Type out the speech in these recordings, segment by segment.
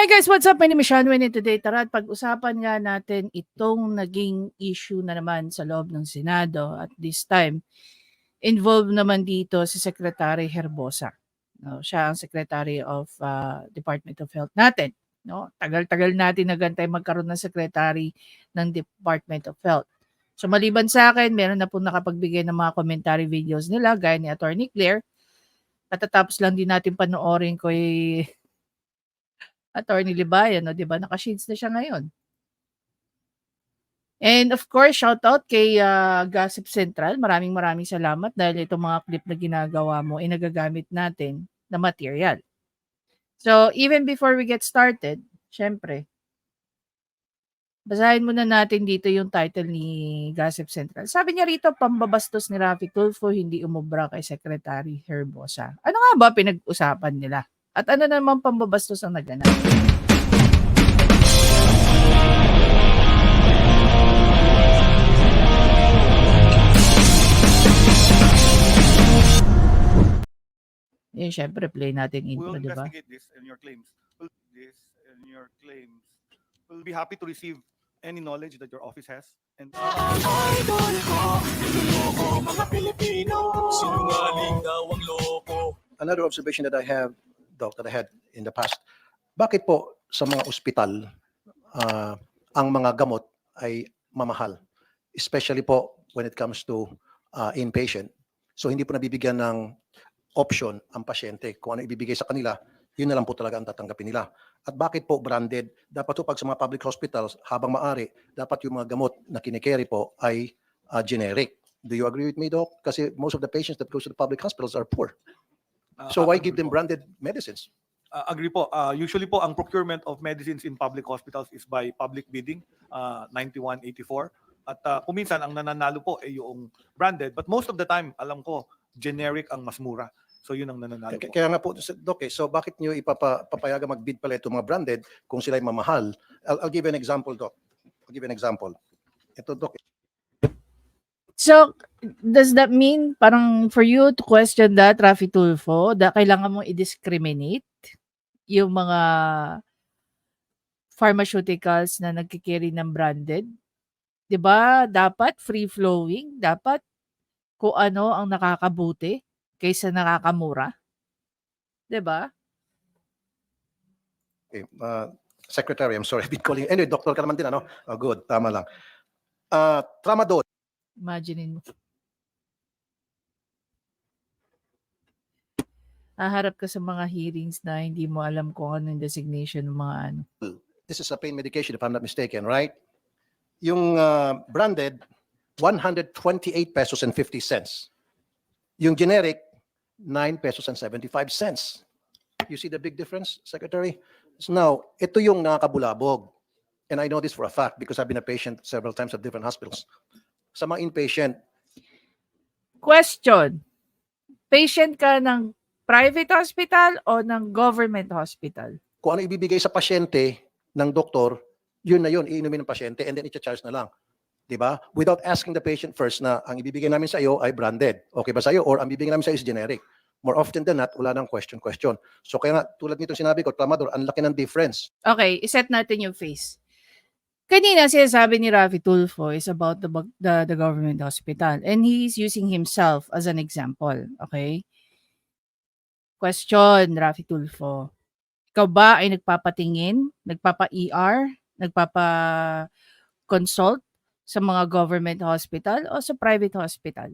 Hi guys, what's up? My name is Shanwen and today tara at pag-usapan nga natin itong naging issue na naman sa loob ng Senado at this time involved naman dito si Secretary Herbosa. No, siya ang Secretary of Department of Health natin. No, tagal-tagal natin nagantay magkaroon ng Secretary ng Department of Health. So maliban sa akin, meron na po nakapagbigay ng mga commentary videos nila gaya ni Attorney Claire. Katatapos lang din natin panoorin ko Attorney Libayan, no, 'di ba? Naka-shades na siya ngayon. And of course, shout out kay Gossip Central. Maraming salamat dahil itong mga clip na ginagawa mo ay nagagamit natin na material. So, even before we get started, syempre, basahin muna natin dito yung title ni Gossip Central. Sabi niya rito, pambabastos ni Raffy Tulfo hindi umubra kay Secretary Herbosa. Ano nga ba pinag-usapan nila? At ano naman pambabastos ang naganap? Eh, syempre, play natin We intro, will di ba? investigate this and your claims. We'll be happy to receive any knowledge that your office has. And Another observation that I have, Doc, that I had in the past, bakit po sa mga ospital ang mga gamot ay mamahal? Especially po when it comes to inpatient. So hindi po nabibigyan ng option ang pasyente. Kung ano ibibigay sa kanila, yun na lang po talaga ang tatanggapin nila. At bakit po branded? Dapat po pag sa mga public hospitals, habang maaari, dapat yung mga gamot na kinikerry po ay generic. Do you agree with me, Doc? Kasi most of the patients that go to the public hospitals are poor. So why give them branded medicines? agree po. Usually po, ang procurement of medicines in public hospitals is by public bidding, 9184. At kuminsan, ang nananalo po ay yung branded. But most of the time, alam ko, generic ang mas mura. So yun ang nananalo po. Kaya nga po, Doc, so bakit nyo ipapayaga mag-bid pala itong mga branded kung sila ay mamahal? I'll give you an example, Doc. I'll give you an example. Ito, Doc. So, does that mean parang for you to question that, Raffy Tulfo, kailangan mong i-discriminate yung mga pharmaceuticals na nagkikerry ng branded? 'Di ba? Dapat free-flowing, dapat kung ano ang nakakabuti kaysa nakakamura. 'Di ba? Okay, Secretary, I'm sorry, I've been calling. Anyway, doctor ka naman din, ano? Oh, good, tama lang. Tramadol. Imaginin mo. Haharap ka sa mga hearings na hindi mo alam kung ano yung designation ng mga ano. This is a pain medication, if I'm not mistaken, right? Yung branded, 128 pesos and 50 cents. Yung generic, 9 pesos and 75 cents. You see the big difference, Secretary? So now, ito yung nakakabulabog. And I know this for a fact because I've been a patient several times at different hospitals. Sa mga inpatient, Question. Patient ka ng private hospital o ng government hospital? kung ano ibibigay sa pasyente ng doktor, yun na yun, iinumin ng pasyente and then i-charge na lang. Diba? Without asking the patient first na ang ibibigay namin sa iyo ay branded. Okay ba sa iyo? Or ang ibibigay namin sa iyo is generic. More often than not, wala nang question. So kaya nga, tulad nito sinabi ko, Tramador, ang laki ng difference. Okay, iset natin yung face. Kanina sinasabi ni Raffy Tulfo is about the government hospital and he's using himself as an example. Okay? Question, Raffy Tulfo. Ikaw ba ay nagpapatingin, nagpapa-ER, nagpapa-consult sa mga government hospital o sa private hospital?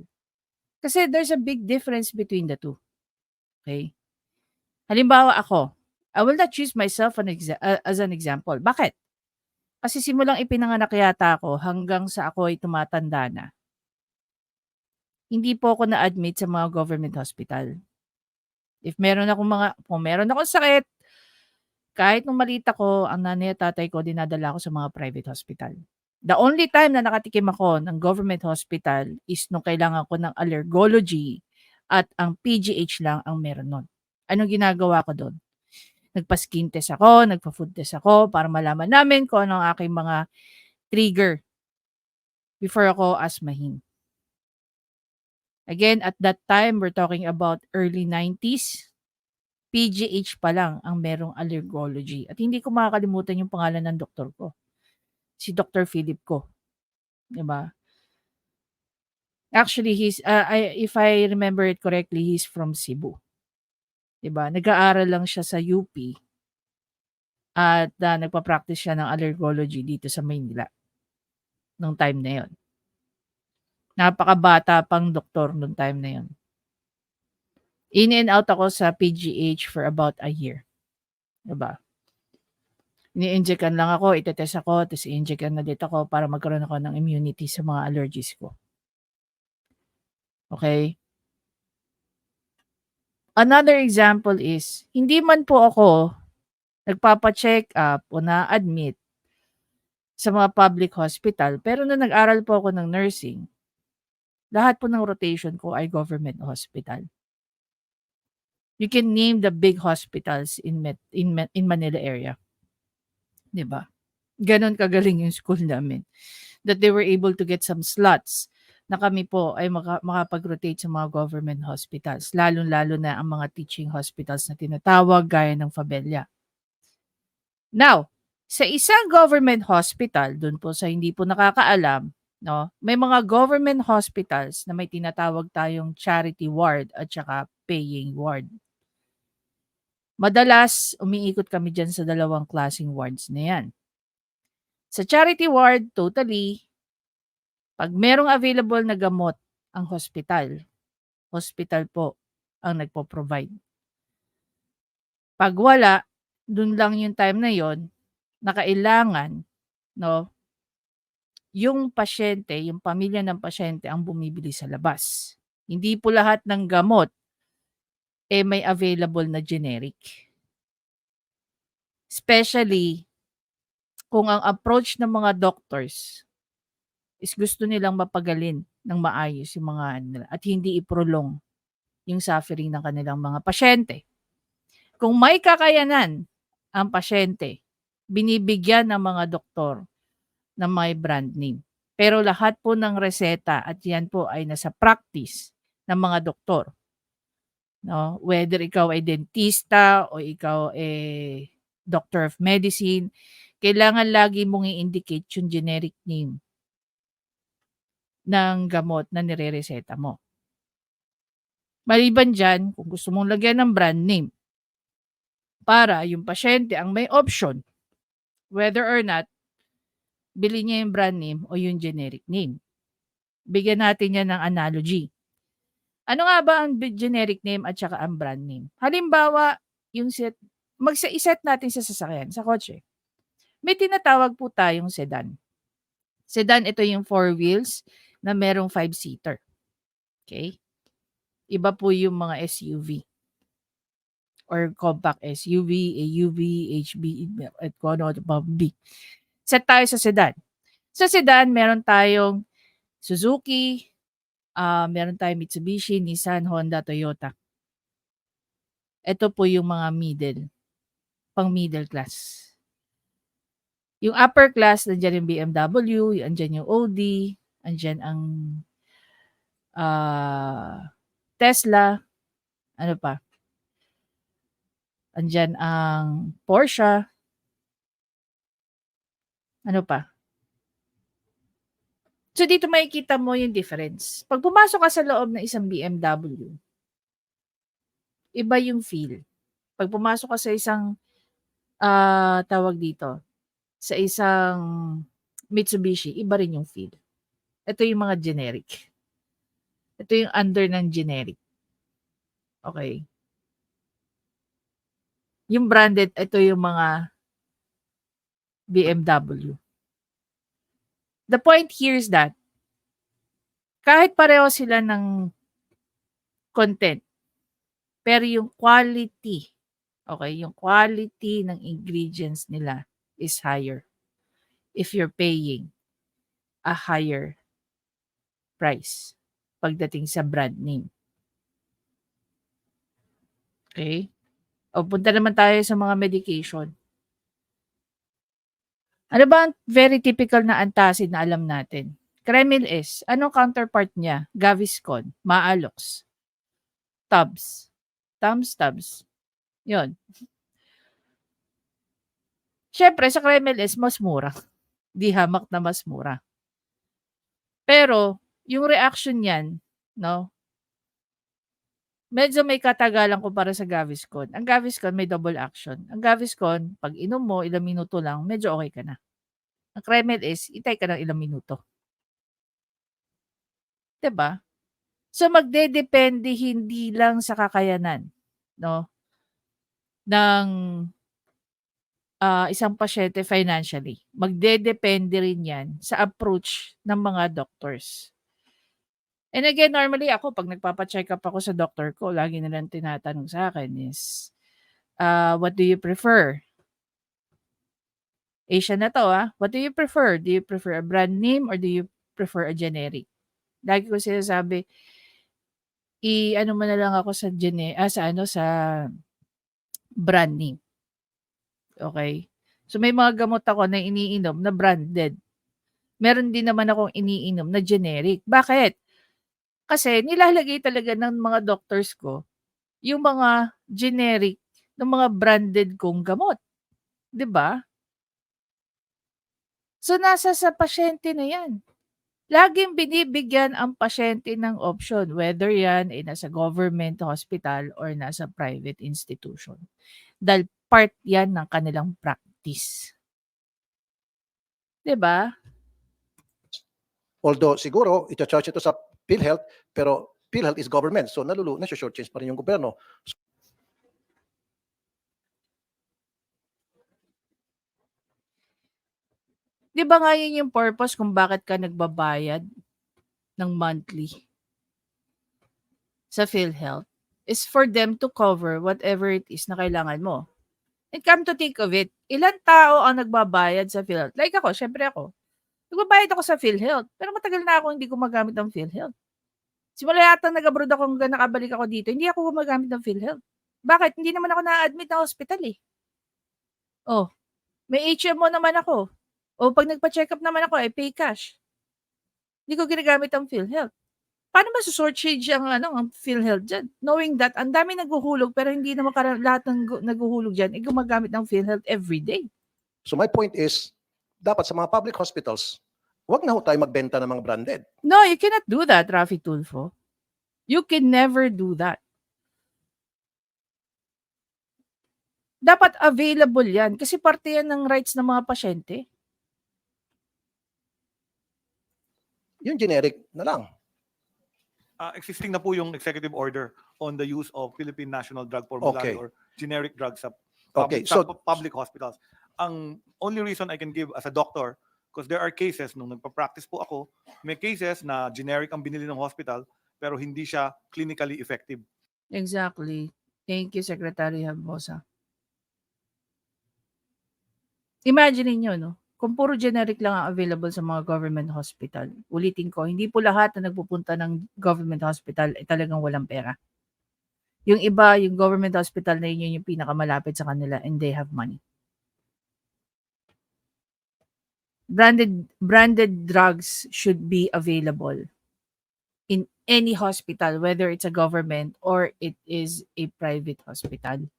Kasi there's a big difference between the two. Okay? Halimbawa ako, I will not choose myself as an example. Bakit? Kasi simulang ipinanganak yata ako hanggang sa ako ay tumatanda na. Hindi po ako na-admit sa mga government hospital. Kung meron akong sakit, kahit nung maliit ako, ang nanay at tatay ko, dinadala ko sa mga private hospital. The only time na nakatikim ako ng government hospital is nung kailangan ko ng allergology at ang PGH lang ang meron nun. Anong ginagawa ko doon? Nagpa-skin test ako, nagpa-food test ako para malaman namin kung ano ang aking mga trigger before ako asthmahin. Again, at that time, we're talking about early 90s. PGH pa lang ang merong allergology. At hindi ko makakalimutan yung pangalan ng doktor ko. Si Dr. Philip ko. 'Di ba? Actually, if I remember it correctly, he's from Cebu. 'Di ba? Nag-aaral lang siya sa UP at nagpa-practice siya ng allergology dito sa Maynila nung time na 'yon. Napakabata pang doktor nung time na 'yon. In and out ako sa PGH for about a year. 'Di ba? Ini-injectan lang ako, itetest ako, tapos i-injectan ulit ako para magkaroon ako ng immunity sa mga allergies ko. Okay? Another example is, hindi man po ako nagpapa-check up o na-admit sa mga public hospital, pero nung nag-aral po ako ng nursing, lahat po ng rotation ko ay government hospital. You can name the big hospitals in Manila area. 'Di ba? Ganon kagaling yung school namin. That they were able to get some slots na kami po ay makapag-rotate sa mga government hospitals. Lalo-lalo na ang mga teaching hospitals na tinatawag gaya ng Fabella. Now, sa isang government hospital, dun po sa hindi po nakakaalam, no, may mga government hospitals na may tinatawag tayong charity ward at saka paying ward. Madalas, umiikot kami dyan sa dalawang klaseng wards na yan. Sa charity ward, totally, pag merong available na gamot ang hospital po ang nagpo-provide. Pag wala, dun lang yung time na yon na kailangan, no, yung pasyente, yung pamilya ng pasyente ang bumibili sa labas. Hindi po lahat ng gamot may available na generic. Especially kung ang approach ng mga doctors is gusto nilang mapagalin ng maayos yung mga nila at hindi i-prolong yung suffering ng kanilang mga pasyente. Kung may kakayanan ang pasyente, binibigyan ng mga doktor ng may brand name. Pero lahat po ng reseta at yan po ay nasa practice ng mga doktor. No? Whether ikaw ay dentista o ikaw ay doctor of medicine, kailangan lagi mong i-indicate yung generic name ng gamot na nire-reseta mo. Maliban dyan, kung gusto mong lagyan ng brand name, para yung pasyente ang may option, whether or not, bili niya yung brand name o yung generic name. Bigyan natin yan ng analogy. Ano nga ba ang generic name at saka ang brand name? Halimbawa, yung iset natin sa sasakyan, sa kotse. May tinatawag po tayong sedan. Sedan, ito yung 4 wheels na merong 5-seater. Okay? Iba po yung mga SUV or compact SUV, AUV, HB, at kung ano pa B. Set tayo sa sedan. Sa sedan, meron tayong Suzuki, meron tayong Mitsubishi, Nissan, Honda, Toyota. Ito po yung mga pang middle class. Yung upper class, nandiyan yung BMW, andyan yung Audi, andyan ang Tesla, ano pa? Andyan ang Porsche, ano pa? So dito makikita mo yung difference. Pag pumasok ka sa loob ng isang BMW, iba yung feel. Pag pumasok ka sa isang tawag dito, sa isang Mitsubishi, iba rin yung feel. Ito yung mga generic. Ito yung under ng generic. Okay. Yung branded, ito yung mga BMW. The point here is that kahit pareho sila ng content, pero yung quality, okay, yung quality ng ingredients nila is higher if you're paying a higher price pagdating sa brand name. Okay? O punta naman tayo sa mga medication. Ano ba ang very typical na antacid na alam natin? Kremil S. Anong counterpart niya? Gaviscon, Maalox, Tubbs. Yun. Siyempre sa Cremeles mas mura. Di hamak na mas mura. Pero yung reaction niyan, 'no, medyo may katagalan kumpara sa Gaviscon. Ang Gaviscon may double action. Ang Gaviscon 'pag inom mo ilang minuto lang medyo okey ka na. Ang Cremeles hintay ka ng ilang minuto, 'di ba? So magdedepende hindi lang sa kakayanan, 'no, ng, isang pasyente financially. Magdedepende rin 'yan sa approach ng mga doctors. And again, normally ako 'pag nagpapa-check-up ako sa doktor ko, lagi nilang tinatanong sa'kin is, "What do you prefer?" Asian na 'to, "What do you prefer? Do you prefer a brand name or do you prefer a generic?" Lagi ko sinasabi, i-ano mo na lang ako sa sa ano, sa brand name, okey? So, may mga gamot ako na iniinom na branded. Meron din naman akong iniinom na generic. Bakit? Kasi nilalagay talaga ng mga doctors ko yung mga generic ng mga branded kong gamot, 'di ba? So, nasa sa pasyente na 'yan. Laging binibigyan ang pasyente ng option whether 'yan ay nasa government hospital or nasa private institution. Dahil part 'yan ng kanilang practice, 'di ba? Although siguro icha-charge ito sa PhilHealth, pero PhilHealth is government, so naso-shortchange pa rin yung gobyerno. 'Di ba nga 'yun yung purpose kung bakit ka nagbabayad ng monthly sa PhilHealth, is for them to cover whatever it is na kailangan mo. And come to think of it, ilang tao ang nagbabayad sa PhilHealth? Like ako, siyempre ako. Nagbabayad ako sa PhilHealth, pero matagal na akong hindi gumagamit ng PhilHealth. Simula yata nag-abroad ako hanggang nakabalik ako dito, hindi ako gumagamit ng PhilHealth. Bakit? Hindi naman ako na-admit ng ospital, eh. Oh, may HMO naman ako. O 'pag nagpa-check-up naman ako, I pay cash. Hindi ko ginagamit ang PhilHealth. Paano maso-shortchange ang PhilHealth diyan? Knowing that ang daming naghuhulog pero hindi naman lahat ng naghuhulog diyan, eh, gumagamit ng PhilHealth everyday. So my point is, dapat sa mga public hospitals, wag na ho tayo magbenta ng mga branded. No, you cannot do that, Raffy Tulfo. You can never do that. Dapat available 'yan kasi parte 'yan ng rights ng mga pasyente. Yung generic na lang. Existing na po yung executive order on the use of Philippine National Drug Formulary Okay. or generic drugs sa Okay, sa so public hospitals. Ang only reason I can give as a doctor, because there are cases nung nagpa-practice po ako, may cases na generic ang binili ng hospital pero hindi siya clinically effective. Exactly. Thank you, Secretary Herbosa. Imagine niyo 'no, kung puro generic lang ang available sa mga government hospital. Ulitin ko, hindi po lahat na nagpupunta ng government hospital ay talagang walang pera. Yung iba, yung government hospital na yun yung pinakamalapit sa kanila and they have money. Branded drugs should be available in any hospital, whether it's a government or it is a private hospital.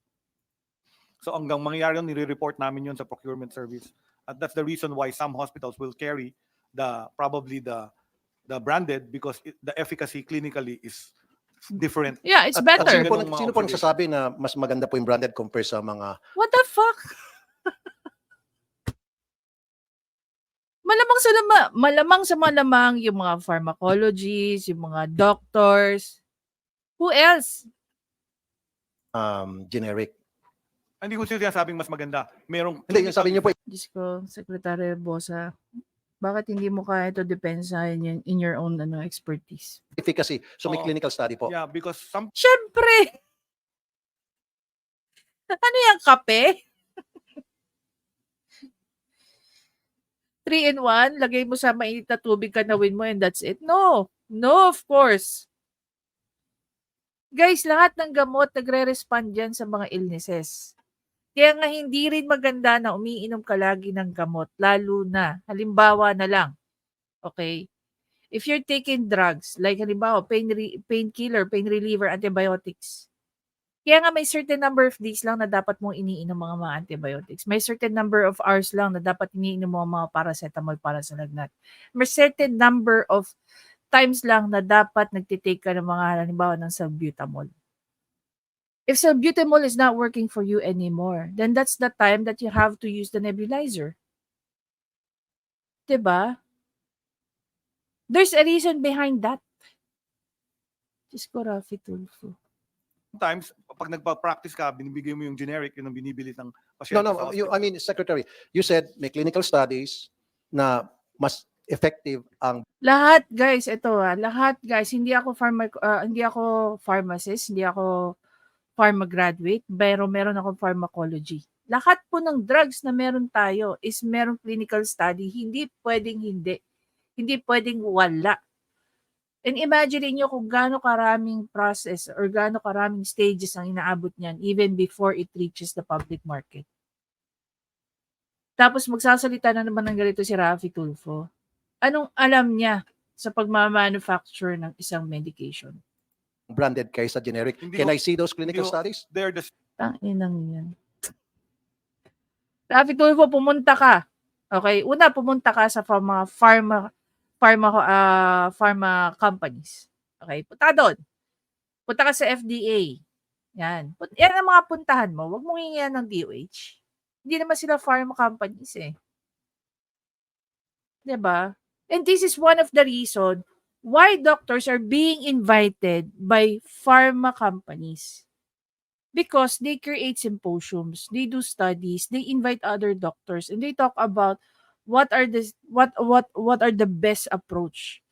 So hanggang mangyayari yun, nire-report namin yun sa procurement service. At that's the reason why some hospitals will carry probably the branded because the efficacy clinically is different. Yeah, it's at better. sino po, Ganun mga sino po observation. nagsasabi na mas maganda po yung branded compare sa mga What the fuck? Malamang yung mga pharmacologists, yung mga doctors. Who else? generic? Hindi ko sinasabing mas maganda. Merong Hindi, yung sabi niyo po, Diyos ko, Secretary Bosa, bakit hindi mo kaya ito depensahin in your own expertise? efficacy. So may Oo. clinical study po. Yeah, because some Siyempre! Ano yung kape? 3 in 1, lagay mo sa mainit na tubig, kanawin mo and that's it. No! No, of course. Guys, lahat ng gamot nagre-respond yan sa mga illnesses. Kaya nga hindi rin maganda na umiinom ka lagi ng gamot, lalo na, halimbawa na lang, okay? If you're taking drugs, like halimbawa, painkiller, pain reliever, antibiotics, Kaya nga may certain number of days lang na dapat mong iniinom mga antibiotics. May certain number of hours lang na dapat iniinom mo ang mga paracetamol para sa lagnat. May certain number of times lang na dapat nagtitake ka ng mga halimbawa ng salbutamol. If salbutamol is not working for you anymore, then that's the time that you have to use the nebulizer. Diba? There's a reason behind that. Diyos ko, Rafi Tulfo. Sometimes, pag nagpa-practice ka, binibigay mo yung generic, yun ang binibili ng No, pasyente no, sa you, hospital. I mean, Secretary, you said may clinical studies na mas effective ang Lahat guys, lahat guys, hindi ako pharmacist, hindi ako pharma graduate, pero meron akong pharmacology. Lahat po ng drugs na meron tayo is merong clinical study, hindi pwedeng hindi. Hindi pwedeng wala. And imagine niyo kung gaano karaming process or gaano karaming stages ang inaabot niyan even before it reaches the public market. Tapos magsasalita na naman ng ganito si Rafi Tulfo. Anong alam niya sa pagmamanufacture ng isang medication? branded kaysa generic. Hindi Can ho- I see those clinical hindi ho- studies? They're the Tanginang yan. Rafi Tulfo, pumunta ka. Okay, una pumunta ka sa pharma companies. Okay, punta doon. Punta ka sa FDA. Yan. Yan ang mga puntahan mo. Huwag mong hingihan ng DOH. Hindi naman sila pharma companies eh. 'Di ba? And this is one of the reason why doctors are being invited by pharma companies. Because they create symposiums, they do studies, they invite other doctors, and they talk about what are the best approach.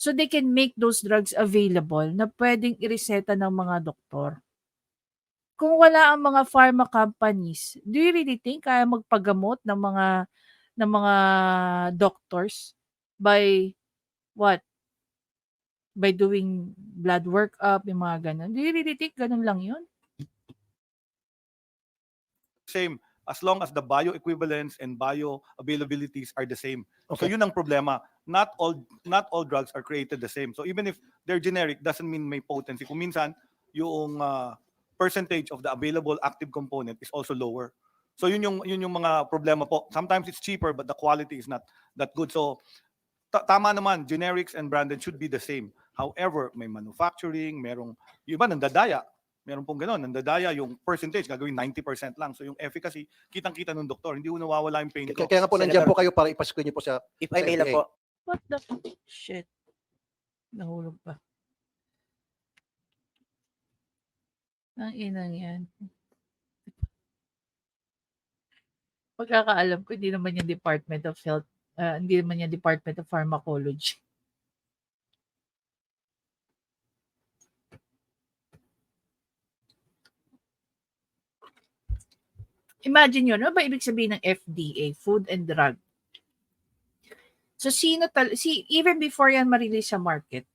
So they can make those drugs available na pwedeng ireseta ng mga doktor. Kung wala ang mga pharma companies, do you really think kaya magpagamot ng mga doctors by what? By doing blood workup, yung mga ganun. Do you really think ganun lang yun? same as long as the bioequivalence and bioavailabilities are the same. So Okay. yun ang problema. Not all drugs are created the same. So even if they're generic, doesn't mean may potency. Kung minsan, yung percentage of the available active component is also lower. So yun yung mga problema po. Sometimes it's cheaper but the quality is not that good. So tama naman, generics and branded should be the same. However, may manufacturing, yung iba nandadaya. Meron pong gano'n, nandadaya yung percentage, gagawin 90% lang. So yung efficacy, kitang-kita ng doktor, hindi ko nawawala yung pain ko. Kaya nga po nandiyan Senator, po kayo para ipascreen niyo po sa If I sa may lang FDA. po, What the shit? Nahulog pa. Ang inang yan. Pagkakaalam ko, hindi naman yung Department of Health, hindi naman yung Department of Pharmacology. Imagine yun, ano ba ibig sabihin ng FDA, Food and Drug? So even before yan ma-release sa market,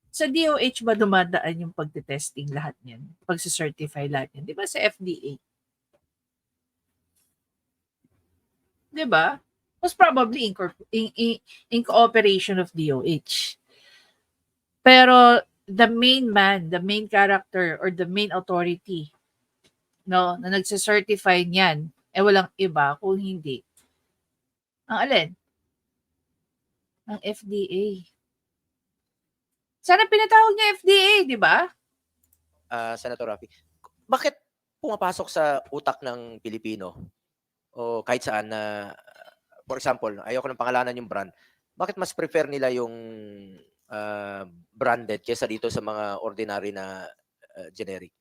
sa DOH ba dumadaan yung pagte-testing lahat niyan? Pagsa-certify lahat niyan? Di ba sa FDA? Di ba? Most probably in cooperation of DOH. Pero the main character, or the main authority, no, na nagse-certify niyan, walang iba kung hindi. Ang alin? Ang FDA. Sana pinatawag niya FDA, di ba? Senator Rafi, bakit pumapasok sa utak ng Pilipino o kahit saan na, for example, ayoko ng pangalanan yung brand, bakit mas prefer nila yung branded kaysa dito sa mga ordinary na generic?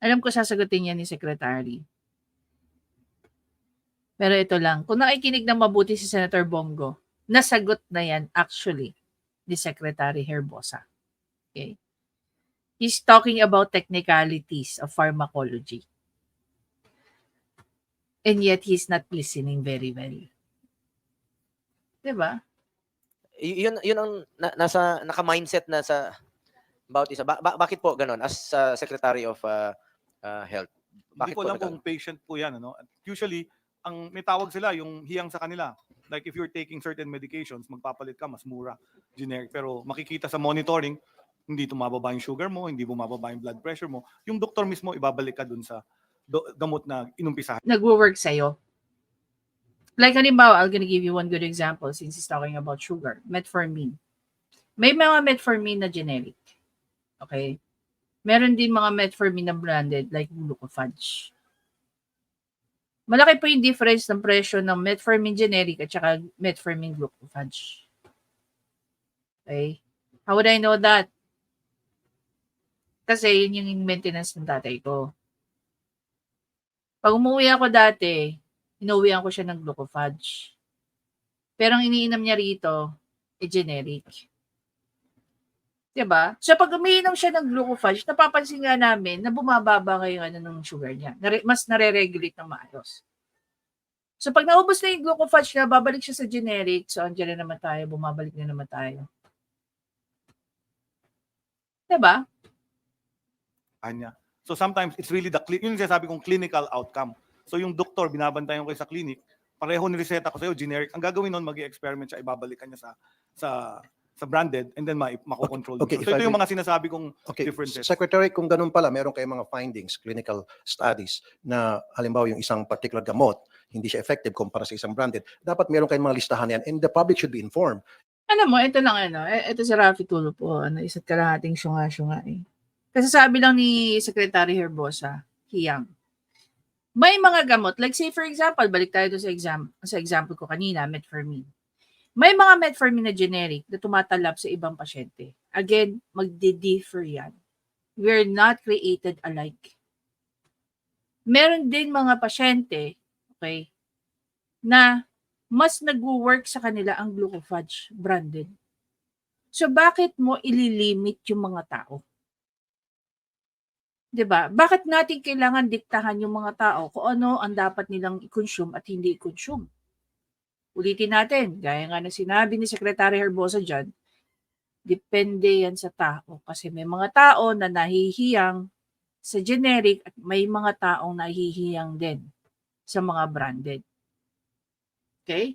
Alam ko sasagutin niya ni Secretary. Pero ito lang, kung nakikinig ng mabuti si Senator Bongo, nasagot na yan actually ni Secretary Herbosa. Okay? He's talking about technicalities of pharmacology. And yet he's not listening very well. Diba? Yun ang nasa naka-mindset na sa bawat isa. Bakit po ganun as Secretary of Health? Hindi Bakit ko po alam kung patient po yan. Ano? Usually, ang may tawag sila, yung hiyang sa kanila. Like if you're taking certain medications, magpapalit ka, mas mura, generic. Pero makikita sa monitoring, hindi tumababa yung sugar mo, hindi bumababa yung blood pressure mo, yung doktor mismo ibabalik ka dun sa gamot na inumpisahan. Nagwo-work sa'yo. Like halimbawa, I'm gonna give you one good example since he's talking about sugar. Metformin. May mga metformin na generic. Okay? Meron din mga metformin na branded like Glucophage. Malaki po yung difference ng presyo ng metformin generic at saka metformin Glucophage. Okay? How would I know that? Kasi yun yung maintenance ng tatay ko. Pag umuwi ako dati, inuwihan ko siya ng Glucophage. Pero ang iniinom niya rito, generic. Diba? So pag umiinom siya ng Glucophage, napapansin nga namin na bumababa ngayon ng sugar niya. Mas nare-regulate ng maayos. So pag naubos na yung Glucophage niya, babalik siya sa generic. So andyan na naman tayo, bumabalik na naman tayo. Diba? Kanya. So sometimes it's really yung sinasabi kong clinical outcome. So yung doktor, binabantayan ko kayo sa clinic, pareho nireseta ko sa'yo, generic. Ang gagawin nun, mag-experiment siya, ibabalikan niya sa branded, and then makokontrol. Okay, so ito yung mga sinasabi kong Okay, differences. Secretary, kung ganun pala, meron kayong mga findings, clinical studies, na halimbawa yung isang particular gamot, hindi siya effective kumpara sa isang branded, dapat meron kayong mga listahan yan and the public should be informed. Alam mo, ito lang ito si Rafi Tulfo, isa't kalahating syunga-syunga eh. Kasi sabi lang ni Secretary Herbosa, hiyang. May mga gamot, like say for example, balik tayo sa example ko kanina, metformin. May mga metformin na generic na tumatalab sa ibang pasyente. Again, magdi-differ yan. We're not created alike. Meron din mga pasyente, okay, na mas nag-work sa kanila ang Glucophage branded. So bakit mo ililimit yung mga tao? 'Di ba? Bakit natin kailangan diktahan yung mga tao kung ano ang dapat nilang i-consume at hindi i-consume? Ulitin natin, gaya nga na sinabi ni Secretary Herbosa dyan, depende yan sa tao. Kasi may mga tao na nahihiyang sa generic at may mga taong nahihiyang din sa mga branded. Okay?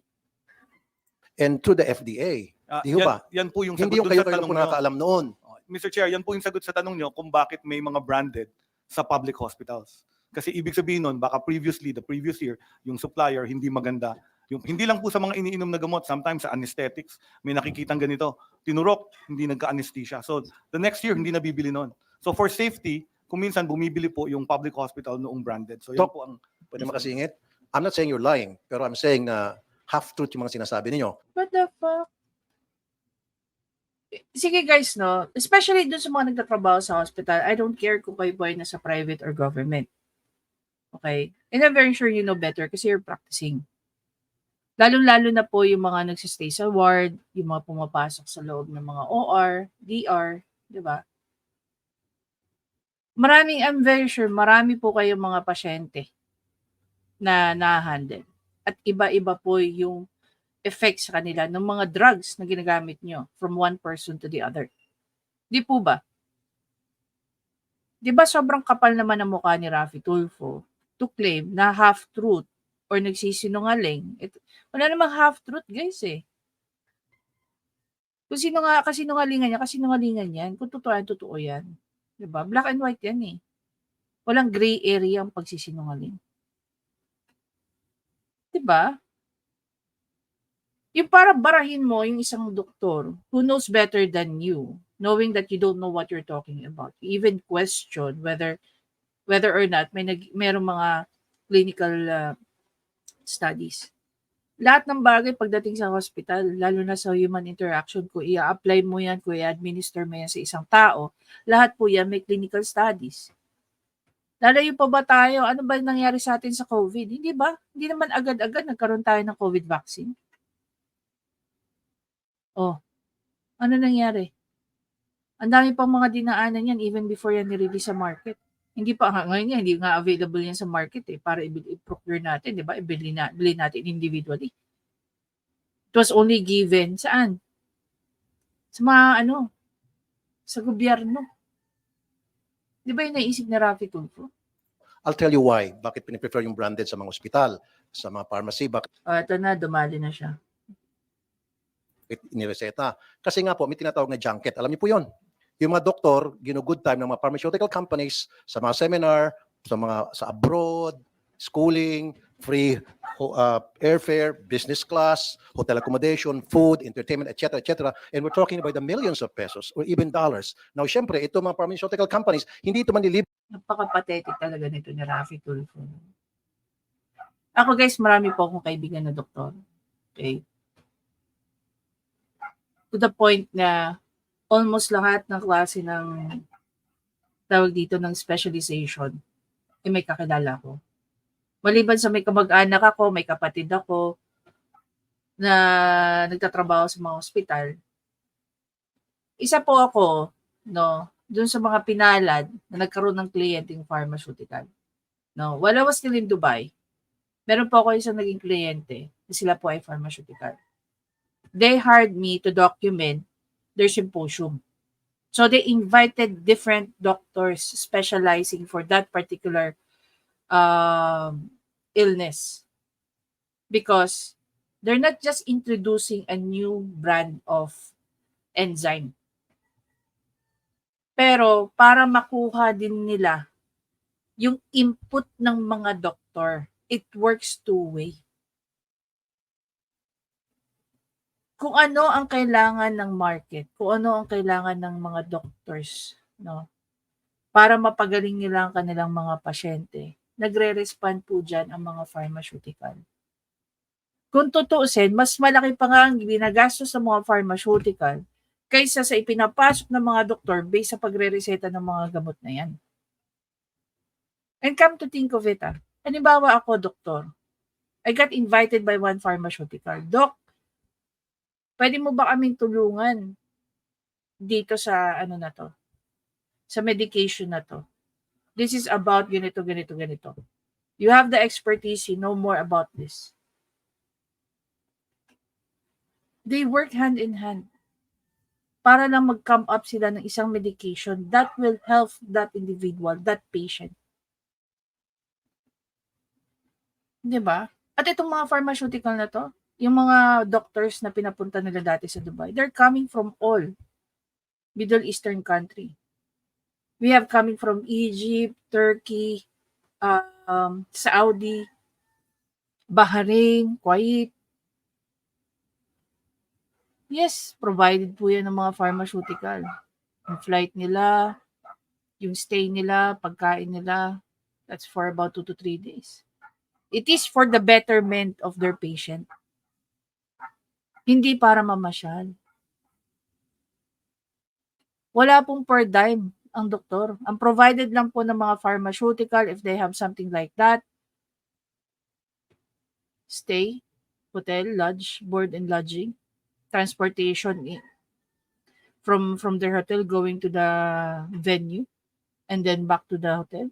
And through the FDA, di yan, ba? yan po yung Hindi sagot yung dun kayo sa lang tanong po nyo. nakakaalam noon. Mr. Chair, yan po yung sagot sa tanong nyo kung bakit may mga branded sa public hospitals. Kasi ibig sabihin nun, baka the previous year, yung supplier hindi maganda. Hindi lang po sa mga iniinom na gamot, sometimes sa anesthetics, may nakikitang ganito, tinurok, hindi nagka-anesthesia. So the next year, hindi nabibili nun. So for safety, kung minsan bumibili po yung public hospital noong branded. So yan Doc, po ang... Pwede makasingit? I'm not saying you're lying, pero I'm saying na half-truth yung mga sinasabi ninyo. What the fuck? Sige guys, no? Especially dun sa mga nagtatrabaho sa hospital, I don't care kung kayo boy na sa private or government. Okay? And I'm very sure you know better kasi you're practicing. Lalo-lalo na po yung mga nagsistay sa ward, yung mga pumapasok sa loob ng mga OR, DR, di ba? I'm very sure, marami po kayong mga pasyente na na-handle. At iba-iba po yung effects sa kanila ng mga drugs na ginagamit nyo from one person to the other. Di po ba? Di ba sobrang kapal naman ang mukha ni Rafi Tulfo to claim na half-truth or nagsisinungaling? Wala namang half-truth, guys eh. Kung sino nga kasinungalingan yan. Kung totoo yan. Diba? Black and white yan eh. Walang gray area ang pagsisinungaling. Diba? Yung para barahin mo yung isang doktor who knows better than you, knowing that you don't know what you're talking about. You even question whether or not merong mga clinical studies. Lahat ng bagay pagdating sa hospital, lalo na sa human interaction, kung i-apply mo yan, kung i-administer mo yan sa isang tao, lahat po yan may clinical studies. Lalayo pa ba tayo? Ano ba nangyari sa atin sa COVID? Hindi ba? Hindi naman agad-agad nagkaroon tayo ng COVID vaccine. Oh, ano nangyari? Ang dami pang mga dinaanan yan even before yan nirelease sa market. Hindi pa ngayon yan, hindi nga available yan sa market para i-procure natin, di ba? Bili natin individually. It was only given saan? Sa mga sa gobyerno. Di ba yung naisip ni Rafi Tulfo? I'll tell you why. Bakit piniprefer yung branded sa mga ospital, sa mga pharmacy, bakit Ito na, dumali na siya. inireseta? Kasi nga po, may tinatawag na junket. Alam niyo po yun. yung mga doktor, ginugood time ng mga pharmaceutical companies sa mga seminar, sa abroad, schooling, free airfare, business class, hotel accommodation, food, entertainment, etc., etc. And we're talking about the millions of pesos or even dollars. Now, syempre, ito mga pharmaceutical companies, hindi ito manlilibre. Napaka-pathetic talaga nito ni Raffy Tulfo. Ako guys, marami po akong kaibigan na doktor. Okay? To the point na almost lahat ng klase ng tawag dito ng specialization, may kakilala ko. Maliban sa may kamag-anak ako, may kapatid ako na nagtatrabaho sa mga ospital. Isa po ako, no, dun sa mga pinalad na nagkaroon ng kliyenteng pharmaceutical. No, while I was still in Dubai, meron po ako isang naging kliyente na sila po ay pharmaceutical. They hired me to document their symposium. So they invited different doctors specializing for that particular illness, because they're not just introducing a new brand of enzyme, pero para makuha din nila yung input ng mga doktor. It works two-way. Kung ano ang kailangan ng market, kung ano ang kailangan ng mga doctors, no, para mapagaling nila ang kanilang mga pasyente, nagre-respond po dyan ang mga pharmaceutical. Kung tutuusin, mas malaki pa nga ang ginagastos ng mga pharmaceutical kaysa sa ipinapasok ng mga doktor based sa pagre-reseta ng mga gamot na yan. And come to think of it, halimbawa ako, doktor, I got invited by one pharmaceutical. Doc, pwede mo ba kaming tulungan dito sa ano na to? Sa medication na to? This is about ganito, ganito, ganito. You have the expertise, you know more about this. They work hand in hand para lang mag-come up sila ng isang medication that will help that individual, that patient. Diba? At itong mga pharmaceutical na to, yung mga doctors na pinapunta nila dati sa Dubai, they're coming from all Middle Eastern country. We have coming from Egypt, Turkey, Saudi, Bahrain, Kuwait. Yes, provided po yan ng mga pharmaceutical. Yung flight nila, yung stay nila, pagkain nila, that's for about 2 to 3 days. It is for the betterment of their patient. Hindi para mamasyal. Wala pong per dime ang doktor. Ang provided lang po ng mga pharmaceutical, if they have something like that, stay, hotel, lodge, board and lodging, transportation from their hotel going to the venue, and then back to the hotel,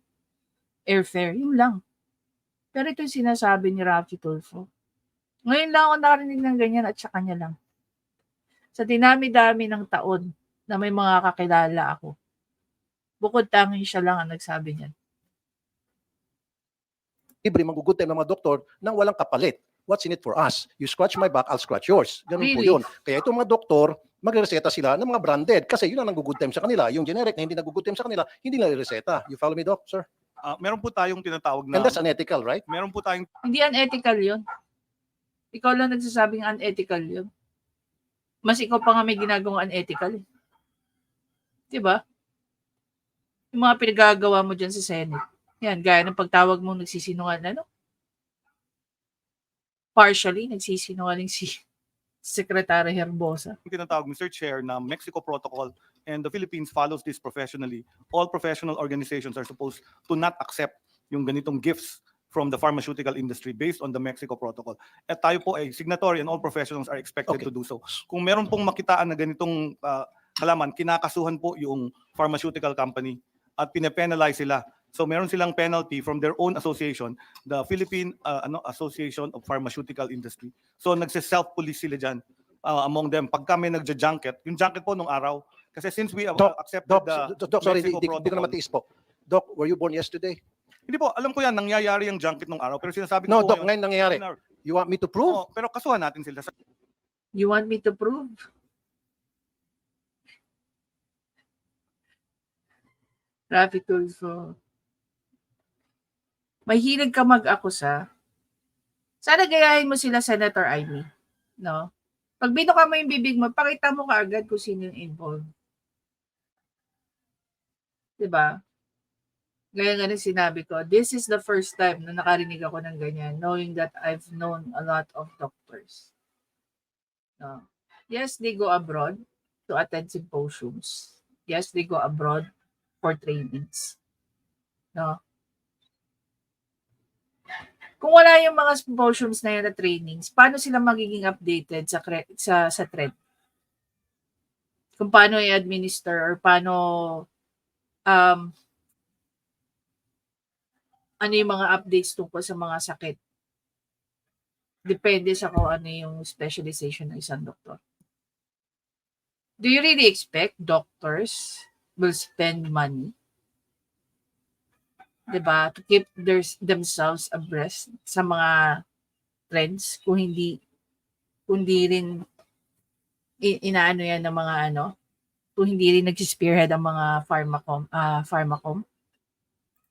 airfare, yun lang. Pero ito yung sinasabi ni Raffy Tulfo. Ngayon lang ako nakarinig ng ganyan at saka niya lang. Sa dinami-dami ng taon na may mga kakilala ako, bukod tanging siya lang ang nagsabi niyan. Libre manggugood time ng mga doktor nang walang kapalit. What's in it for us? You scratch my back, I'll scratch yours. Ganun po Really? yun. Kaya itong mga doktor, magreseta sila ng mga branded kasi yun ang nanggugood time sa kanila. Yung generic na hindi nanggugood time sa kanila, hindi na reseta. You follow me, Doc, sir? Meron po tayong tinatawag na And that's unethical, right? meron po tayong Hindi unethical yun. Ikaw lang nagsasabing unethical yun. Mas ikaw pa nga may ginagawang unethical. Diba? Yung mga pinagagawa mo dyan sa Senate. Yan, gaya ng pagtawag mo nagsisinungaling, partially nagsisinungaling si Secretary Herbosa. tinatawag, Mr. Chair, na Mexico Protocol, and the Philippines follows this professionally. All professional organizations are supposed to not accept yung ganitong gifts from the pharmaceutical industry based on the Mexico Protocol. At tayo po ay signatory and all professionals are expected Okay. to do so. Kung meron pong makitaan na ganitong halaman, kinakasuhan po yung pharmaceutical company at pinapenalize sila. So meron silang penalty from their own association, the Philippine Association of Pharmaceutical Industry. So nagse-self-police sila dyan among them. Pag kami nagja-junket, yung junket po nung araw, kasi since we Doc, accepted Doc, the Doc, sorry, Mexico di ko na Protocol. matiis po. Doc, were you born yesterday? Hindi po, alam ko yan, nangyayari yung junket nung araw. Pero sinasabi ko No, po Doc, ngayon nangyayari. You want me to prove? Oo, pero kasuhan natin sila. You want me to prove? Rafi Tulfo. Mahilig ka mag-akusa. Sana gayahin mo sila, Senator Amy. No? Pag binuka mo yung bibig mo, pakita mo kaagad kung sino yung involved. Diba? Gaya nga rin sinabi ko, this is the first time na nakarinig ako ng ganyan, knowing that I've known a lot of doctors. No? Yes, they go abroad to attend symposiums. Yes, they go abroad for trainings. No? Kung wala yung mga symposiums na yan na trainings, paano sila magiging updated sa trend? Kung paano i-administer or paano ano yung mga updates tungkol sa mga sakit. Depende sa kung ano yung specialization ng isang doktor. Do you really expect doctors will spend money, diba, to keep themselves abreast sa mga trends kung hindi rin inaano yan ng mga kung hindi rin nag-spearhead ang mga pharmacom?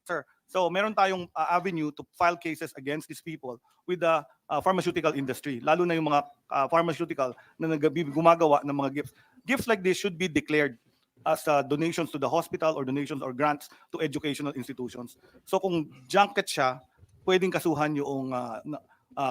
Sir, so meron tayong avenue to file cases against these people with the pharmaceutical industry, lalo na yung mga pharmaceutical na gumagawa ng mga gifts. Gifts like this should be declared as donations to the hospital or donations or grants to educational institutions. So kung junket siya, pwedeng kasuhan yung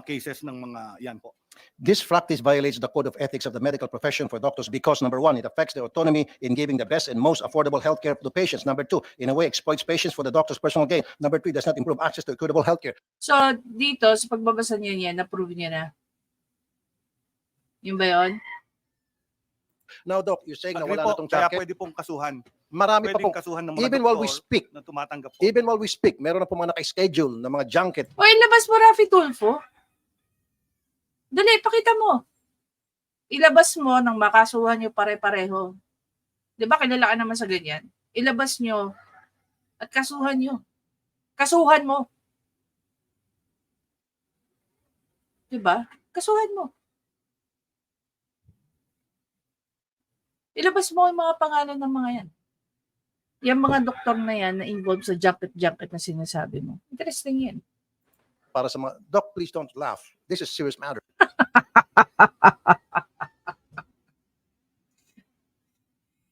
cases ng mga yan po. This practice violates the code of ethics of the medical profession for doctors because, number one, it affects their autonomy in giving the best and most affordable healthcare to patients. Number two, in a way, exploits patients for the doctor's personal gain. Number three, does not improve access to equitable healthcare. So, dito, sa pagbabasa niya niya, na-prove niya na. Yun ba yun? Now, Doc, you're saying na Agree wala na po, itong kaya junket. pwede pong kasuhan. Marami pa Pwedeng po. kasuhan ng mga Even while we doktor speak, na tumatanggap po. even while we speak, meron na po mga naka-schedule na mga junket. O, ilabas mo, Rafi Tulfo. Dali, pakita mo. Ilabas mo nang makasuhan nyo pare-pareho. Di ba, kilala ka naman sa ganyan? Ilabas nyo at kasuhan nyo. Kasuhan mo. Di ba? Kasuhan mo. Ilabas mo yung mga pangalan ng mga yan. Yung mga doktor na yan na involved sa junket na sinasabi mo. Interesting yan. Para sa mga, Doc, please don't laugh. This is a serious matter.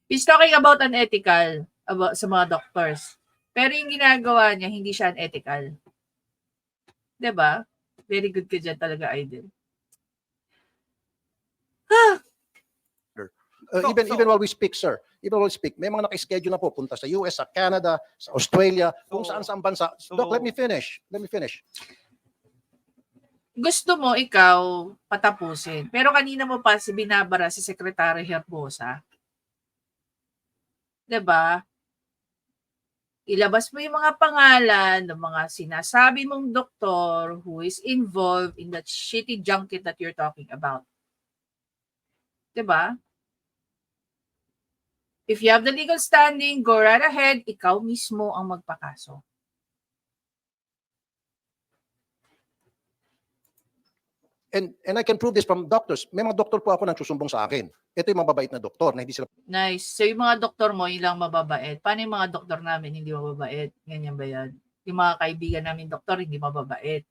He's talking about unethical about sa mga doctors. Pero yung ginagawa niya, hindi siya unethical. Diba? Very good ka dyan talaga, Idol. Even while we speak, sir, even while we speak, may mga naka-schedule na po punta sa US, sa Canada, sa Australia, kung saan-saan bansa. Doc, let me finish. Gusto mo ikaw patapusin. Pero kanina mo pa binabara si Secretary Herbosa. 'Di ba? Ilabas mo yung mga pangalan ng mga sinasabi mong doktor who is involved in that shitty junket that you're talking about. 'Di ba? If you have the legal standing, go right ahead, ikaw mismo ang magpakaso. And I can prove this from doctors. May mga doktor po ako nang susumbong sa akin. Ito yung mababait na doktor na hindi sila. Nice. So yung mga doktor mo, ilang mababait. Paano yung mga doktor namin hindi mababait? Ganyan ba yan? Yung mga kaibigan namin doktor, hindi mababait.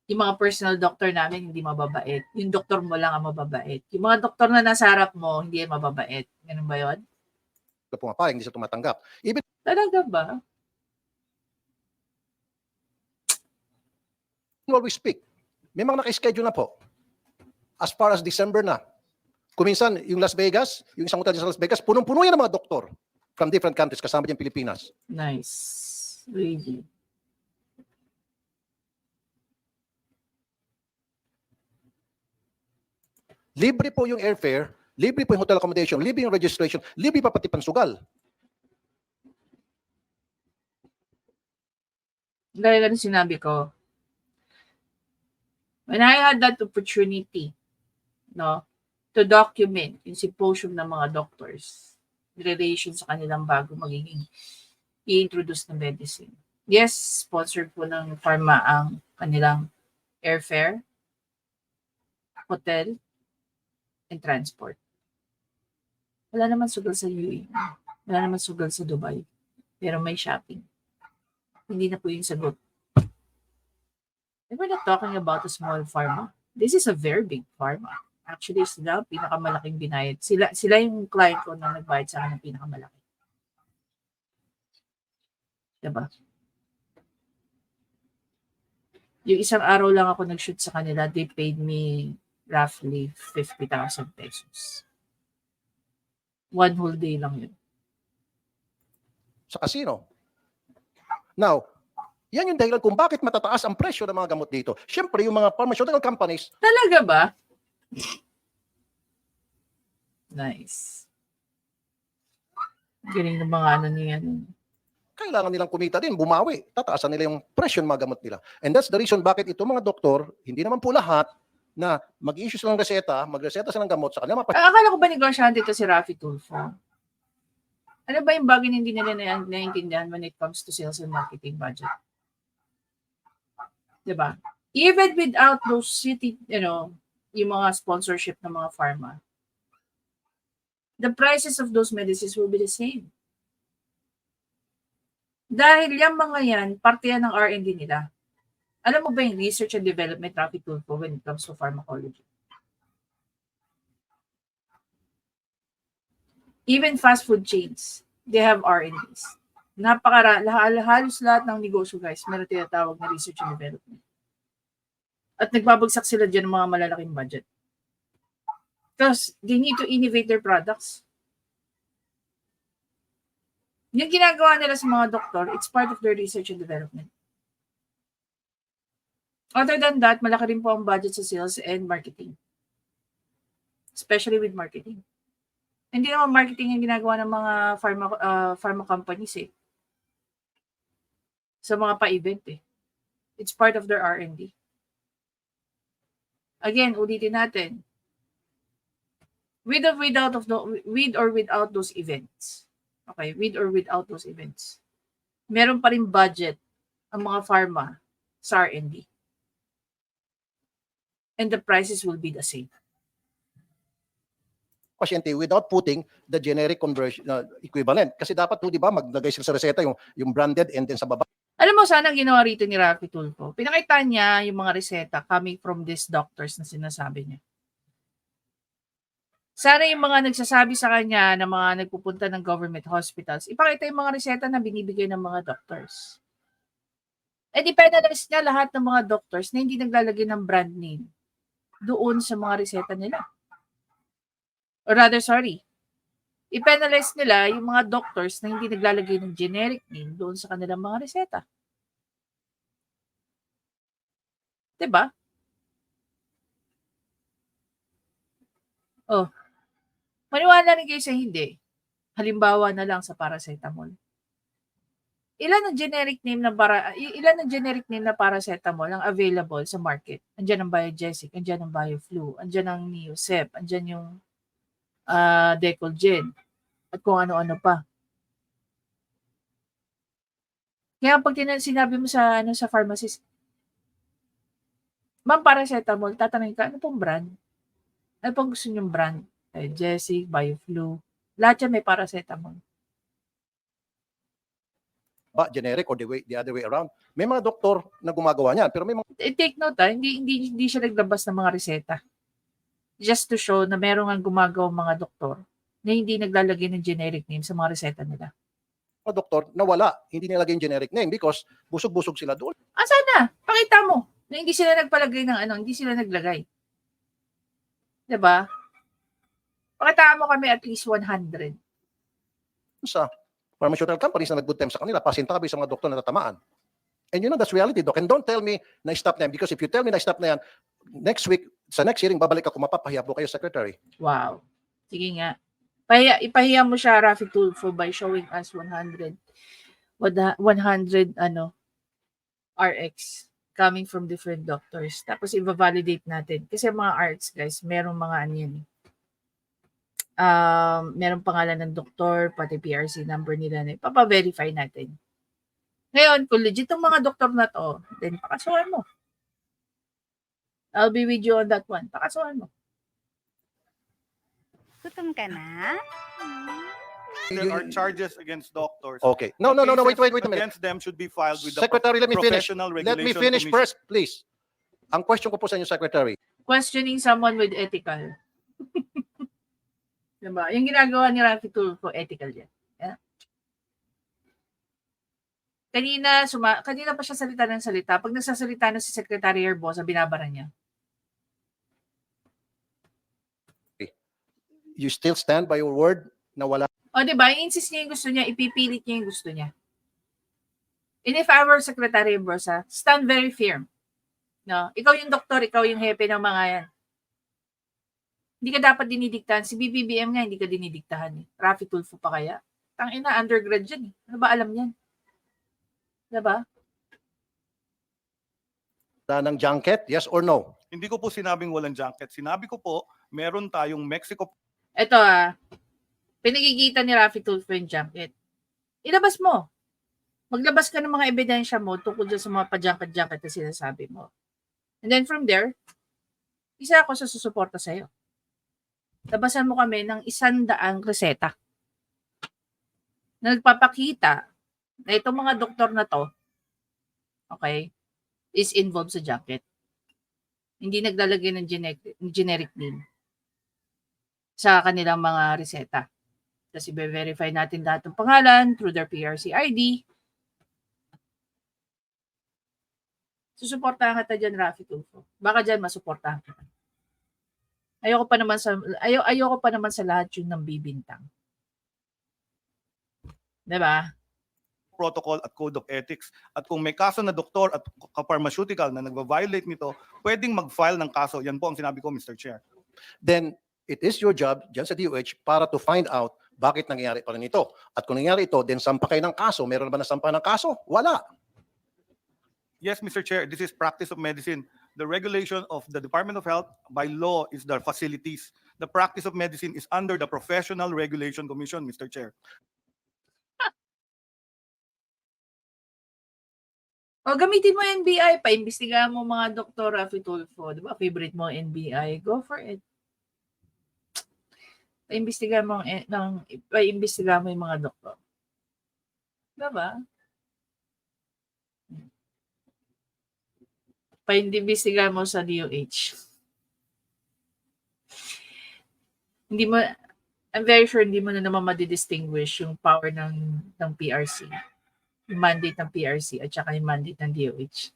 Yung mga personal doctor namin, hindi mababait. Yung doktor mo lang ang mababait. Yung mga doktor na nasa harap mo, hindi yan mababait. Ganun ba yun? Pumapayag, hindi sila tumatanggap. Even Talaga ba? while we speak, may mga naka-schedule na po. As far as December na. Kuminsan, yung Las Vegas, yung isang hotel sa Las Vegas, punong-puno yan ng mga doktor from different countries, kasama dyan Pilipinas. Nice. Really. Libre po yung airfare, libre po yung hotel accommodation, libre yung registration, libre pa pati pansugal. Dahil ano sinabi ko, when I had that opportunity, no, to document yung symposium ng mga doctors in relation sa kanilang bago magiging i-introduce na medicine. Yes, sponsored po ng pharma ang kanilang airfare, hotel, and transport. Wala naman sugal sa UAE. Wala naman sugal sa Dubai. Pero may shopping. Hindi na po yung sagot. And we're not talking about a small pharma. This is a very big pharma. Actually, sila ang pinakamalaking binayad. Sila yung client ko na nagbayad sa akin ng pinakamalaki. Diba? Yung isang araw lang ako nag-shoot sa kanila, they paid me roughly 50,000 pesos. One whole day lang yun. Sa casino. Now, yan yung dahilan kung bakit matataas ang presyo ng mga gamot dito. Siyempre, yung mga pharmaceutical companies, Talaga ba? Nice. Galing ng mga ano niya. kailangan nilang kumita din, bumawi. Tataasan nila yung presyo ng mga gamot nila. And that's the reason bakit itong mga doktor, hindi naman po lahat, na mag-issue silang reseta, mag-reseta silang gamot sa kanila mga Akala ko ba negosyante ito si Raffy Tulfo? Ano ba yung bagay na hindi nila naiintindihan when it comes to sales and marketing budget? Diba? Even without those city, yung mga sponsorship ng mga pharma, the prices of those medicines will be the same. Dahil yung mga yan, parte yan ng R&D nila. Alam mo ba yung research and development traffic tool po when it comes to pharmacology? Even fast food chains, they have R&Ds. Halos lahat ng negosyo, guys, meron tinatawag na research and development. At nagbabagsak sila dyan ng mga malalaking budget. Because they need to innovate their products. Yung ginagawa nila sa mga doktor, it's part of their research and development. Other than that, malaki rin po ang budget sa sales and marketing. Especially with marketing. Hindi naman marketing yung ginagawa ng mga pharma companies eh. Sa mga pa-event eh. It's part of their R&D. Again, ulitin natin. With or without those events. Okay, with or without those events. Meron pa rin budget ang mga pharma sa R&D. And the prices will be the same. pasyente without putting the generic conversion equivalent. Kasi dapat po, di ba, maglagay sila sa reseta yung branded and then sa baba. Alam mo, sana ginawa rito ni Raffy Tulfo. Pinakita niya yung mga reseta coming from these doctors na sinasabi niya. Sana yung mga nagsasabi sa kanya na mga nagpupunta ng government hospitals, ipakita yung mga reseta na binibigay ng mga doctors. Eh, i-penalize niya lahat ng mga doctors na hindi naglalagay ng brand name doon sa mga reseta nila. Or rather, i-penalize nila yung mga doctors na hindi naglalagay ng generic name doon sa kanilang mga reseta. Diba? Oh. Maniwala rin kayo sa hindi. Halimbawa na lang sa paracetamol. Ilan ang generic name na paracetamol ang available sa market? Andiyan ang Biogesic, andiyan ang Bioflu, andiyan ang Neosep, andiyan yung Decolgen, at kung ano-ano pa. Kaya pag sinabi mo sa pharmacist, ma'am, paracetamol, tatanungin ka, ano pong brand? Ano pong gusto niyong brand? Biogesic, Bioflu, lahat yan may paracetamol. Ba, generic or the other way around. May mga doktor na gumagawa niyan, pero may mga Take note, hindi siya naglabas ng mga reseta. Just to show na meron ang gumagawa mga doktor na hindi naglalagay ng generic name sa mga reseta nila. doktor na wala, hindi nilagay yung generic name because busog-busog sila doon. Sana, pakita mo na hindi sila nagpalagay ng hindi sila naglagay. 'Di ba? Pakitaan mo kami at least 100. Sa pharmaceutical companies na nag-good time sa kanila, pasintabi sa mga doktor na tatamaan. And you know, that's reality, Doc. And don't tell me na stop na yan because if you tell me na stop na yan, next week, sa next hearing, babalik ako, mapapahiya po kayo, Secretary. Wow. Sige nga. Ipahiya mo siya, Raffy Tulfo, by showing us 100 RX coming from different doctors. Tapos i-validate natin. Kasi mga RX, guys, merong mga merong pangalan ng doktor, pati PRC number nila na ipapa-verify natin. Ngayon, kung legit ang mga doktor na to, then pakasuhan mo. I'll be with you on that one. Pakasuhan mo. Gutom ka na? There are charges against doctors. Okay. No, wait a minute. Against them should be filed with the Secretary, let me finish. Professional Let me Regulation finish Commission. first, please. Ang question ko po sa inyo, Secretary. Questioning someone with ethical. Diba? Yung ginagawa ni Rafi Tulfo, ethical yan. Yeah. Kanina pa siya salita ng salita. Pag nagsasalita na si Secretary Herbosa, binabara niya. You still stand by your word na wala. O diba, i-insist niya yung gusto niya, ipipilit niya yung gusto niya. And if I were Secretary Herbosa, stand very firm. No? Ikaw yung doktor, ikaw yung hepe ng mga yan. Hindi ka dapat dinidiktahan. Si BBBM nga, hindi ka dinidiktahan. Rafi Tulfo pa kaya? Tangina, undergrad yan. Ano ba alam yan? Diba? Wala ng junket, yes or no? Hindi ko po sinabing walang junket. Sinabi ko po, meron tayong Mexico Ito pinagigita ni Rafi Tulfo yung junket. Ilabas mo. Maglabas ka ng mga ebidensya mo tungkol dyan sa mga pa-junket-junket na sinasabi mo. And then from there, isa ako sa susuporta sa'yo. Labasan mo kami ng 100 reseta na nagpapakita na itong mga doktor na to, okay, is involved sa junket. Hindi naglalagay ng generic name sa kanilang mga reseta. Kasi i-verify natin lahat ng pangalan through their PRC ID. Susuportahan kita dyan, Rafi Tulfo. Baka dyan masuportahan kita. Ayoko pa naman sa lahat yun ng bibintang. Diba? Protocol at Code of Ethics. At kung may kaso na doktor at pharmaceutical na nagva-violate nito, pwedeng mag-file ng kaso. Yan po ang sinabi ko, Mr. Chair. Then it is your job dyan sa DOH para to find out bakit nangyayari pa rin ito. At kung nangyayari ito, then sampa kayo ng kaso. Meron ba nasampa ng kaso? Wala. Yes, Mr. Chair, this is practice of medicine. The regulation of the Department of Health by law is the facilities. The practice of medicine is under the Professional Regulation Commission, Mr. Chair. O, gamitin mo yung NBI, paimbestigahan mo mga doktor, Rafi Tulfo. Diba? Favorite mo NBI, go for it. Paimbestigahan mo yung mga doktor. Diba? Paimbestigahan mo sa DOH. Hindi mo, I'm very sure hindi mo na naman madidistinguish yung power ng PRC. Yung mandate ng PRC at saka yung mandate ng DOH.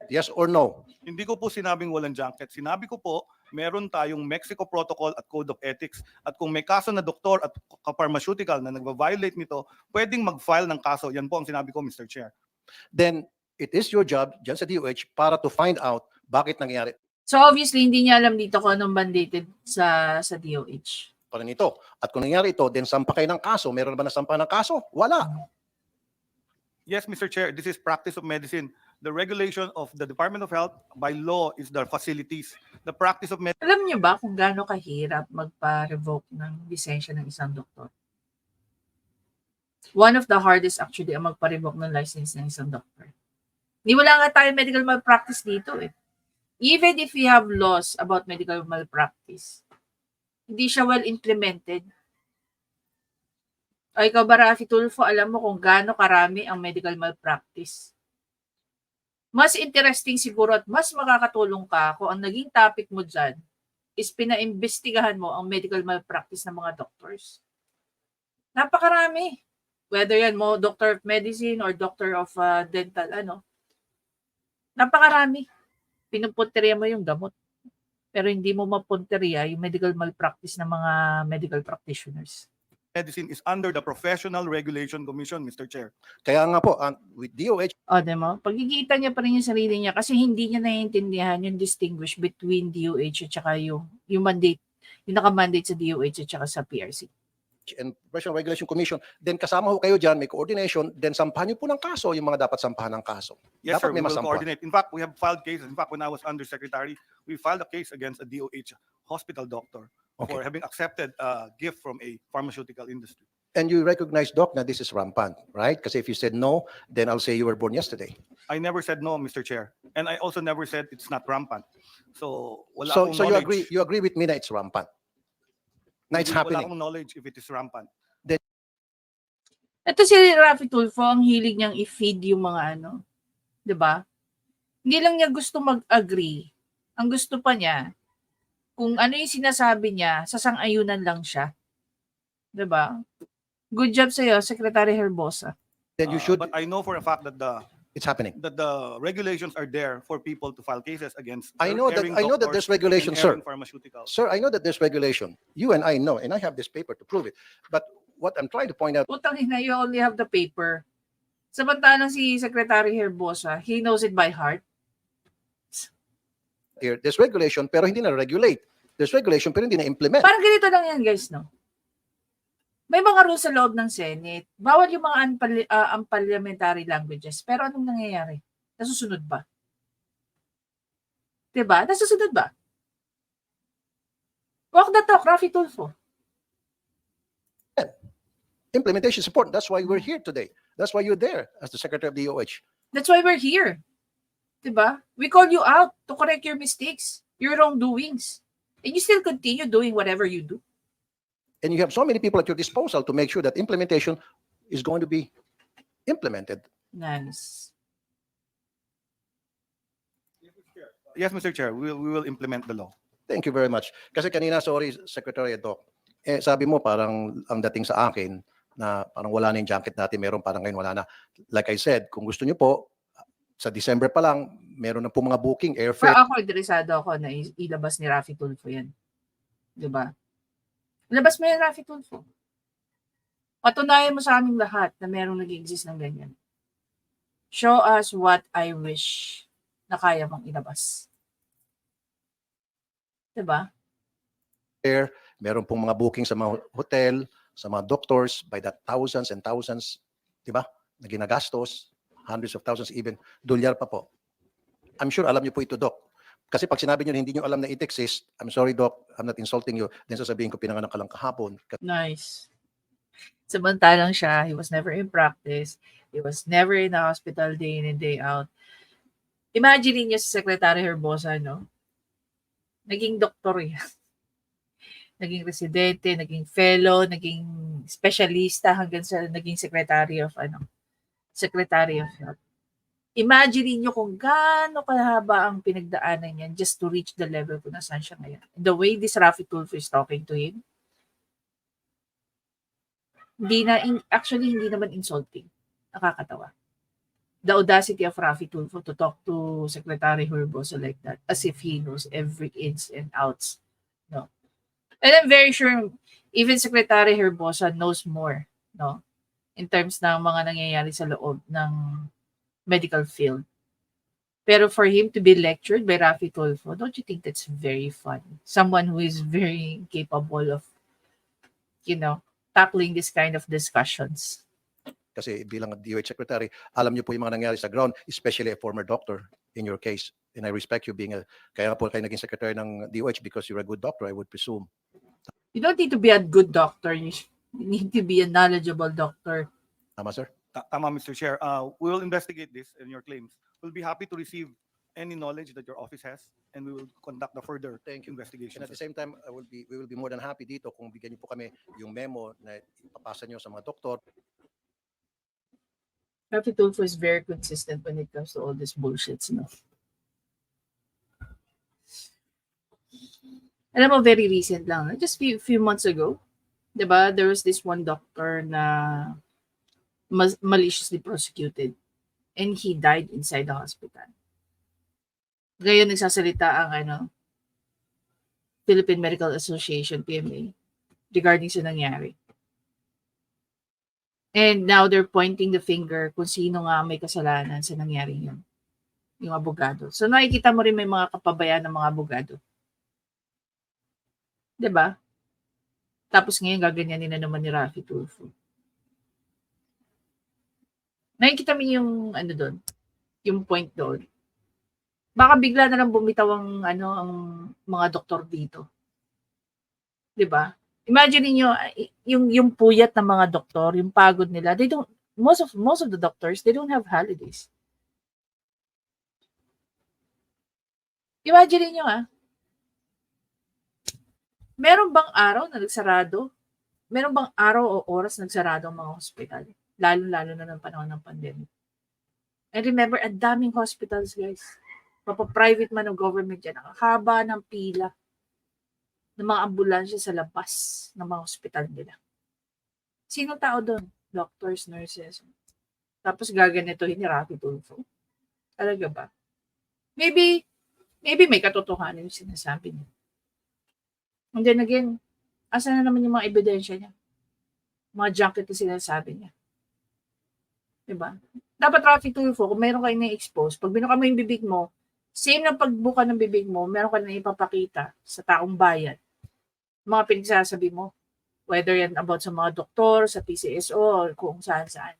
Yes or no? Hindi ko po sinabing walang junket. Sinabi ko po, meron tayong Mexico Protocol at Code of Ethics. At kung may kaso na doktor at pharmaceutical na nagva-violate nito, pwedeng mag-file ng kaso. Yan po ang sinabi ko, Mr. Chair. Then it is your job dyan sa DOH para to find out bakit nangyayari So obviously, hindi niya alam dito kung anong mandated sa DOH. pa rin ito. At kung nangyayari ito, then sampa kayo ng kaso. Meron ba nasampa ng kaso? Wala. Yes, Mr. Chair, this is practice of medicine. The regulation of the Department of Health by law is the facilities. The practice of medicine Alam niyo ba kung gaano kahirap magpa-revoke ng lisensya ng isang doktor? One of the hardest actually ang magpa-revoke ng license ng isang doktor. Wala nga tayo medical malpractice dito eh. Even if we have laws about medical malpractice, hindi siya well implemented. O ikaw ba, Rafi Tulfo, alam mo kung gaano karami ang medical malpractice? Mas interesting siguro at mas makakatulong ka kung ang naging topic mo dyan is pinaimbestigahan mo ang medical malpractice ng mga doctors. Napakarami. Whether yan mo doctor of medicine or doctor of dental, napakarami. Pinupunteriya mo yung gamot. Pero hindi mo mapunteriya yung medical malpractice ng mga medical practitioners. is under the Professional Regulation Commission, Mr. Chair. Kaya nga po, with DOH, O, diba? Pagkikita niya pa rin yung sarili niya kasi hindi niya naiintindihan yung distinguish between DOH at saka yung mandate, yung naka-mandate sa DOH at saka sa PRC. and Professional Regulation Commission, then kasama ho kayo dyan, may coordination, then sampahan niyo po ng kaso yung mga dapat sampahan ng kaso. Yes, Dapat sir, may we will masampa. coordinate. In fact, we have filed cases. In fact, when I was undersecretary, we filed a case against a DOH hospital doctor Okay. for having accepted a gift from a pharmaceutical industry. And you recognize, Doc, na this is rampant, right? Kasi if you said no, then I'll say you were born yesterday. I never said no, Mr. Chair. And I also never said it's not rampant. So wala So, akong so knowledge. you agree with me that it's rampant? Na it's Wala happening? akong knowledge if it is rampant. Ito si Raffy Tulfo, ang hilig niyang i-feed yung mga ano, 'di ba? Hindi lang niya gusto mag-agree. Ang gusto pa niya, kung ano yung sinasabi niya, sasang-ayunan lang siya. 'Di ba? Good job sa'yo, Secretary Herbosa. Then you should, But I know for a fact that it's happening. the regulations are there for people to file cases against I know that, erring I know that doctors there's regulation, and sir. erring pharmaceuticals. Sir, I know that there's regulation. You and I know, and I have this paper to prove it. But what I'm trying to point out Putang ina, you only have the paper. Samantalang si Secretary Herbosa, he knows it by heart. here, there's regulation pero hindi na-regulate. There's regulation pero hindi na-implement. Parang ganito lang yan, guys, no? May mga rules sa loob ng Senate. Bawal yung mga unparliamentary languages. Pero anong nangyayari? Nasusunod ba? Diba? Nasusunod ba? Walk the talk, Raffy Tulfo. Implementation is important. That's why we're here today. That's why you're there as the Secretary of the DOH. That's why we're here. Diba? We call you out to correct your mistakes, your wrongdoings. And you still continue doing whatever you do. And you have so many people at your disposal to make sure that implementation is going to be implemented. Nice. Yes, Mr. Chair, we will implement the law. Thank you very much. Kasi kanina, sorry, Secretary Doc, sabi mo parang ang dating sa akin na parang wala na yung junket natin, meron parang ngayon wala na. Like I said, kung gusto niyo po, sa December pa lang, meron na po mga booking, Pero airfare. ako, interesado ako na ilabas ni Raffy Tulfo yan. Diba? Ilabas mo yan, Raffy Tulfo. Patunayan mo sa aming lahat na merong nag-exist ng ganyan. Show us what I wish na kaya mong ilabas. Diba? Meron pong mga booking sa mga hotel, sa mga doctors, by the thousands and thousands, di ba? Na ginagastos, hundreds of thousands even, dolyar pa po. I'm sure alam niyo po ito, Doc. Kasi pag sinabi niyo na hindi niyo alam na it exists, I'm sorry, Doc, I'm not insulting you, then sasabihin ko pinanganak ka lang kahapon. Nice. Samantalang siya, he was never in practice. He was never in the hospital day in and day out. Imagine niyo si Secretary Herbosa, no? Naging doktor yan. Naging residente, naging fellow, naging specialista hanggang sa naging Secretary of Health. Imagine niyo kung gaano kahaba ang pinagdaanan niyan just to reach the level kung nasaan siya ngayon. The way this Raffy Tulfo is talking to him, actually hindi naman insulting. Nakakatawa. The audacity of Raffy Tulfo to talk to Secretary Herbosa like that, as if he knows every ins and outs. No. And I'm very sure even Secretary Herbosa knows more, no, in terms ng mga nangyayari sa loob ng medical field. Pero for him to be lectured by Raffy Tulfo, don't you think that's very fun? Someone who is very capable of, tackling this kind of discussions. Kasi bilang DOH Secretary, alam niyo po yung mga nangyari sa ground, especially a former doctor in your case. And I respect you being kaya po kayo naging Secretary ng DOH because you're a good doctor, I would presume. You don't need to be a good doctor. You need to be a knowledgeable doctor. Tama, sir? Tama, Mr. Chair. We will investigate this and your claims. We'll be happy to receive any knowledge that your office has, and we will conduct the further Thank you. investigation. And at the same time, we will be more than happy dito kung bigyan niyo po kami yung memo na ipapasa niyo sa mga doktor. Raffy Tulfo is very consistent when it comes to all this bullshit, no? Alam mo, very recent lang, just few months ago, diba, there was this one doctor na maliciously prosecuted and he died inside the hospital. Ngayon nagsasalita ang Philippine Medical Association, PMA, regarding sa nangyari. And now they're pointing the finger kung sino nga may kasalanan sa nangyari yun. Yung abogado. So nakikita mo rin may mga kapabayan ng mga abogado. Diba? Tapos ngayon gaganyanin na naman ni Raffy Tulfo. Nakikita mo yung doon, yung point doon. Baka bigla na lang bumitaw ang mga doktor dito. 'Di ba? Imagine niyo yung puyat ng mga doktor, yung pagod nila. Most of the doctors, they don't have holidays. Imagine niyo meron bang araw na nagsarado? Meron bang araw o oras nagsarado ang mga hospital? Lalo-lalo na ng panahon ng pandemic. And remember, ang daming hospitals, guys. Mapa-private man o government yan. Ang haba ng pila ng mga ambulansya sa labas ng mga hospital nila. Sino tao doon? Doctors, nurses. Tapos gaganitohin ni Rafi Tulfo. Talaga ba? Maybe may katotohanan yung sinasabi niya. And then again, asa na naman yung mga ebidensya niya? Mga junket na sinasabi niya. Diba? Dapat Rafi Tulfo, kung meron kayo na-expose, pag binuka mo yung bibig mo, same na pagbuka ng bibig mo, meron ka na ipapakita sa taong bayan. Mga pinagsasabi mo, whether yan about sa mga doktor, sa PCSO, or kung saan-saan.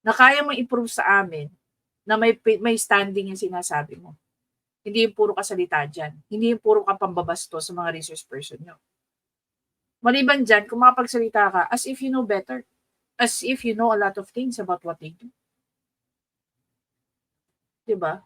Na kaya mo i-prove sa amin na may standing yung sinasabi mo. Hindi yung puro kasalita dyan. Hindi yung puro kapambabasto sa mga resource person nyo. Maliban dyan, kung makapagsalita ka, as if you know better. As if you know a lot of things about what they do. Diba?